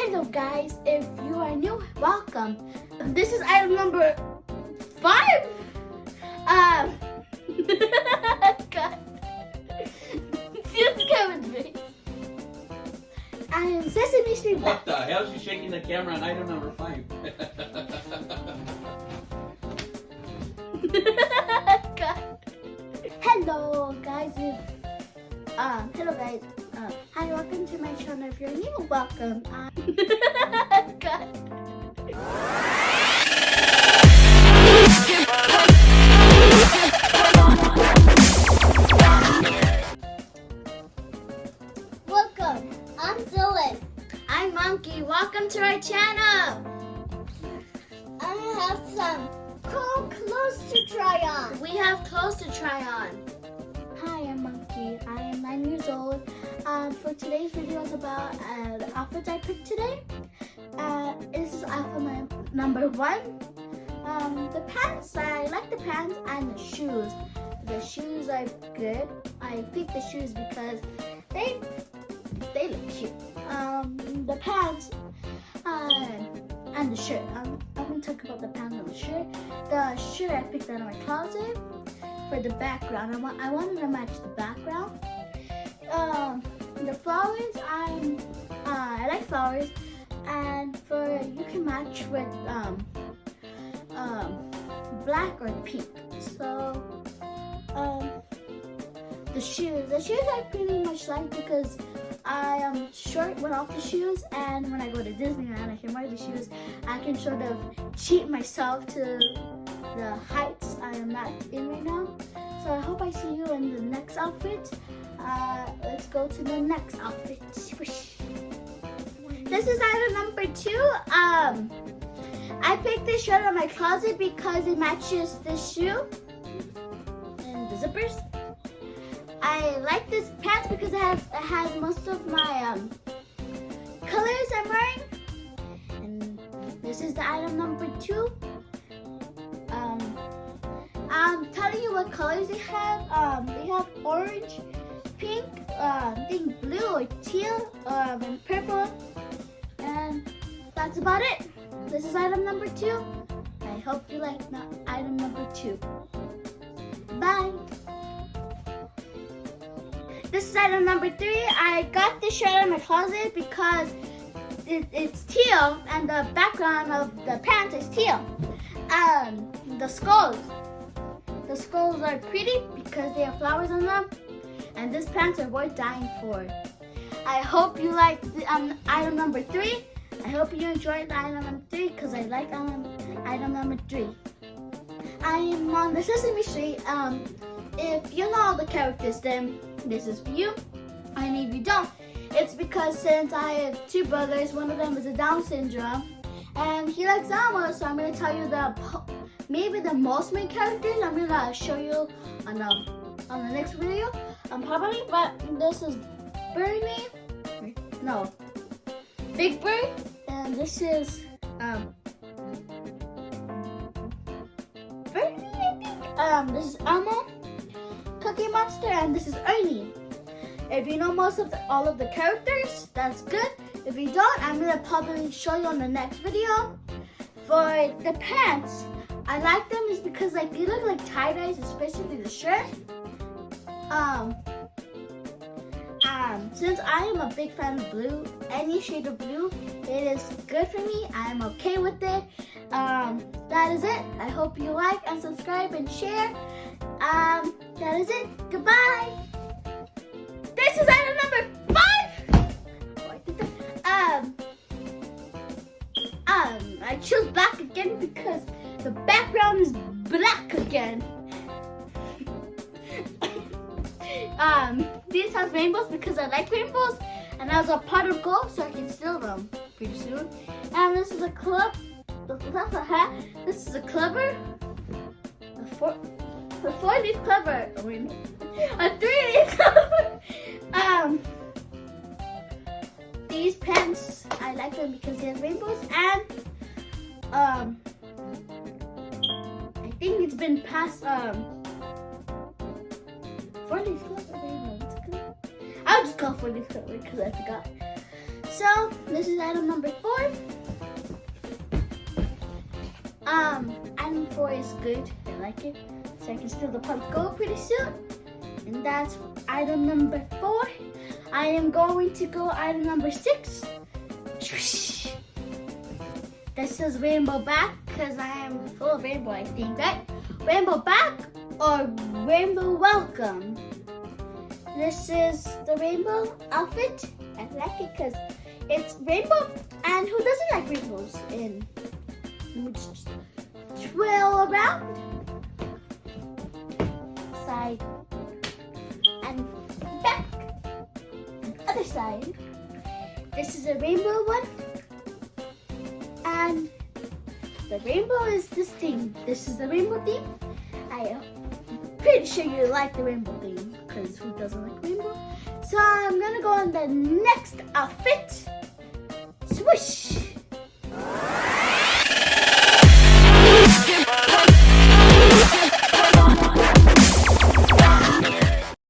Hello guys, if you are new, welcome. This is item number 5. God. Just Kevin's face. I am Sesame Street. What the hell is she shaking the camera on item number 5? God. Hello guys, hi, welcome to my channel. If you're new, welcome. God. Welcome, I'm Dylan. I'm Monkey. Welcome to our channel. I have some cool clothes to try on. We have clothes to try on. Hi, I'm Monkey. I am 9 years old. For today's video is about the outfits I picked today. This is outfit number 1. The pants, I like the pants and the shoes. The shoes are good. I picked the shoes because they look cute. The pants and the shirt. I'm going to talk about the pants and the shirt. The shirt I picked out of my closet. For the background, I wanted to match the background. The flowers, I like flowers, and you can match with black or pink. So the shoes I pretty much like because I am short without the shoes, and when I go to Disneyland, I can wear the shoes. I can sort of cheat myself to the heights I am not in right now. So I hope I see you in the next outfit. Let's go to the next outfit. This is item number 2. I picked this shirt out of my closet because it matches this shoe and the zippers. I like this pants because it has most of my colors I'm wearing. And this is the item number 2. I'm telling you what colors they have. They have orange, pink, I think blue or teal, and purple. And that's about it. This is item number 2. I hope you like item number 2. Bye. This is item number 3. I got this shirt out of my closet because it's teal and the background of the pants is teal. The skulls are pretty because they have flowers on them, and these pants are worth dying for. I hope you like item number 3. I hope you enjoyed item number 3 because I like item number 3. I am on the Sesame Street. If you know all the characters, then this is for you. And if you don't, it's because since I have 2 brothers, one of them is a Down syndrome, and he likes Elmo, so I'm going to tell you maybe the most main characters. I'm going to show you on the next video. Probably, but this is Bernie. No, Big Bird, and this is Bernie, I think. This is Elmo, Cookie Monster, and this is Ernie. If you know all of the characters, that's good. If you don't, I'm gonna probably show you on the next video. For the pants, I like them is because they look like tie-dyes, especially the shirt. Since I am a big fan of blue, any shade of blue, it is good for me. I'm okay with it. That is it. I hope you like and subscribe and share. That is it. Goodbye. This is item number 5. I chose black again because the background is black again. These have rainbows because I like rainbows, and as a pot of gold, so I can steal them pretty soon. And this is a club. That's a hat. This is a clover. A 4-leaf clover. Oh, wait, a 3-leaf clover. These pants, I like them because they have rainbows, and I think it's been past 4-leaf clover. I'll just call 4-leaf clover because I forgot. So this is item number 4. Item 4 is good. I like it. So I can steal the pot of gold pretty soon. And that's item number 4. I am going to go item number 6. This is rainbow back because I am full of rainbow, I think, right? Rainbow back or rainbow welcome. This is the rainbow outfit. I like it because it's rainbow, and who doesn't like rainbows? And let me just twirl around, side and back, and other side. This is a rainbow one, and the rainbow is this theme. This is the rainbow theme. I am pretty sure you like the rainbow theme because who doesn't like rainbow? So I'm gonna go on the next outfit. Swoosh!